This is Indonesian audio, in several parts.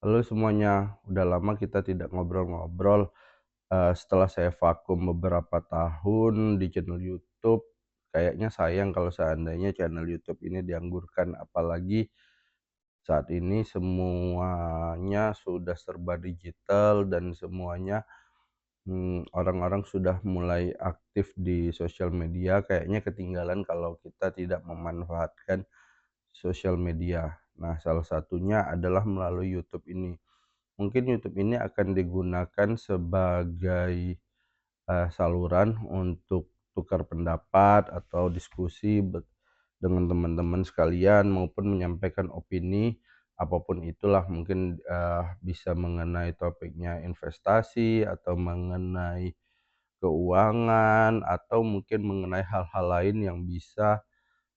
Halo semuanya, udah lama kita tidak ngobrol-ngobrol. Setelah saya vakum beberapa tahun di channel YouTube, kayaknya sayang kalau seandainya channel YouTube ini dianggurkan. Apalagi saat ini semuanya sudah serba digital dan semuanya orang-orang sudah mulai aktif di sosial media. Kayaknya ketinggalan kalau kita tidak memanfaatkan sosial media. Nah, salah satunya adalah melalui YouTube ini. Mungkin YouTube ini akan digunakan sebagai, saluran untuk tukar pendapat atau diskusi dengan teman-teman sekalian maupun menyampaikan opini, apapun itulah mungkin, bisa mengenai topiknya investasi atau mengenai keuangan atau mungkin mengenai hal-hal lain yang bisa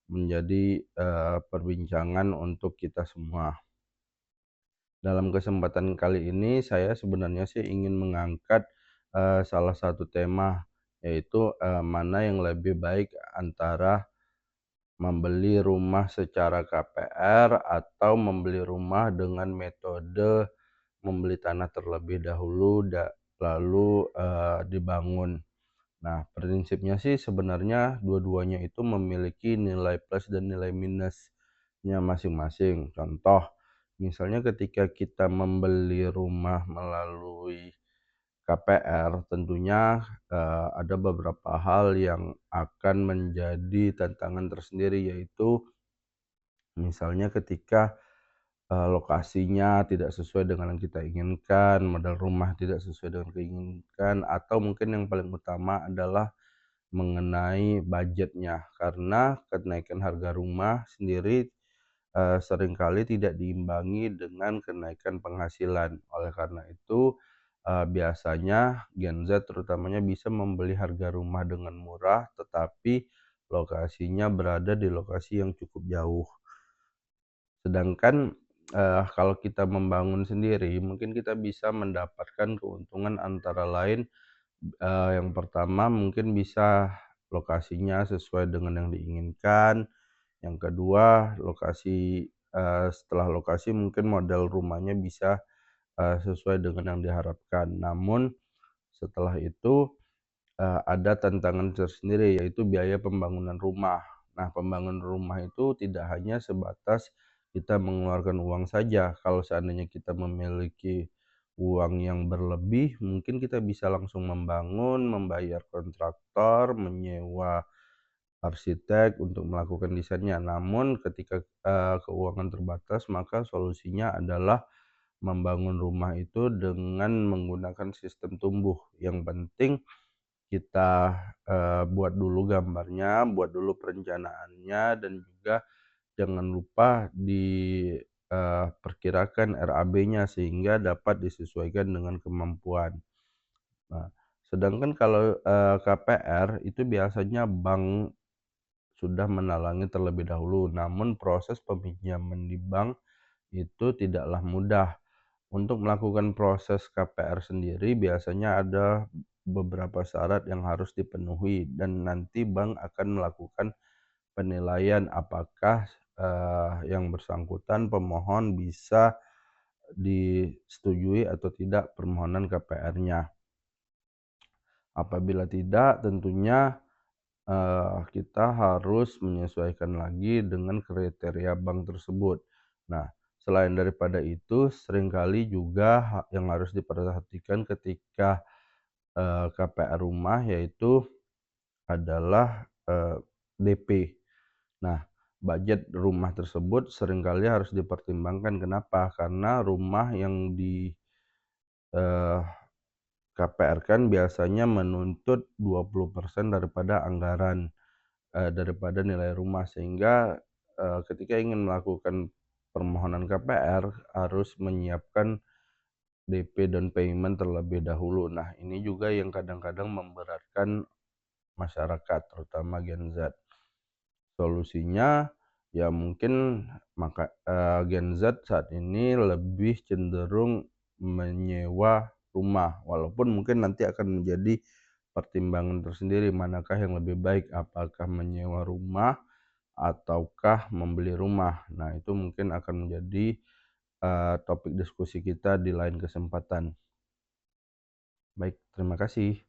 menjadi, perbincangan untuk kita semua. Dalam kesempatan kali ini saya sebenarnya sih ingin mengangkat, salah satu tema, yaitu, mana yang lebih baik antara membeli rumah secara KPR atau membeli rumah dengan metode membeli tanah terlebih dahulu lalu, dibangun. Nah, prinsipnya sih sebenarnya dua-duanya itu memiliki nilai plus dan nilai minusnya masing-masing. Contoh, misalnya ketika kita membeli rumah melalui KPR, tentunya ada beberapa hal yang akan menjadi tantangan tersendiri, yaitu misalnya ketika lokasinya tidak sesuai dengan yang kita inginkan, model rumah tidak sesuai dengan keinginkan, atau mungkin yang paling utama adalah mengenai budgetnya, karena kenaikan harga rumah sendiri, seringkali tidak diimbangi dengan kenaikan penghasilan. Oleh karena itu, biasanya Gen Z terutamanya bisa membeli harga rumah dengan murah, tetapi lokasinya berada di lokasi yang cukup jauh. Sedangkan, kalau kita membangun sendiri, mungkin kita bisa mendapatkan keuntungan antara lain. Yang pertama mungkin bisa lokasinya sesuai dengan yang diinginkan, yang kedua setelah lokasi mungkin model rumahnya bisa, sesuai dengan yang diharapkan. Namun setelah itu, ada tantangan tersendiri yaitu biaya pembangunan rumah. Nah, pembangunan rumah itu tidak hanya sebatas kita mengeluarkan uang saja. Kalau seandainya kita memiliki uang yang berlebih, mungkin kita bisa langsung membangun, membayar kontraktor, menyewa arsitek untuk melakukan desainnya. Namun ketika, keuangan terbatas, maka solusinya adalah membangun rumah itu dengan menggunakan sistem tumbuh. Yang penting kita, buat dulu gambarnya, buat dulu perencanaannya, dan juga jangan lupa perkirakan RAB-nya sehingga dapat disesuaikan dengan kemampuan. Nah, sedangkan kalau, KPR itu biasanya bank sudah menalangi terlebih dahulu, namun proses peminjaman di bank itu tidaklah mudah. Untuk melakukan proses KPR sendiri biasanya ada beberapa syarat yang harus dipenuhi dan nanti bank akan melakukan penilaian apakah, yang bersangkutan pemohon bisa disetujui atau tidak permohonan KPR-nya. Apabila tidak, tentunya, kita harus menyesuaikan lagi dengan kriteria bank tersebut. Nah, selain daripada itu seringkali juga yang harus diperhatikan ketika, KPR rumah yaitu adalah, DP. Nah, budget rumah tersebut seringkali harus dipertimbangkan. Kenapa? Karena rumah yang eee, KPR-kan biasanya menuntut 20% daripada anggaran, daripada nilai rumah. Sehingga, ketika ingin melakukan permohonan KPR harus menyiapkan DP down payment terlebih dahulu. Nah, ini juga yang kadang-kadang memberatkan masyarakat, terutama Gen Z. Solusinya, ya mungkin Gen Z saat ini lebih cenderung menyewa rumah, walaupun mungkin nanti akan menjadi pertimbangan tersendiri manakah yang lebih baik, apakah menyewa rumah ataukah membeli rumah. Nah, itu mungkin akan menjadi topik diskusi kita di lain kesempatan. Baik, terima kasih.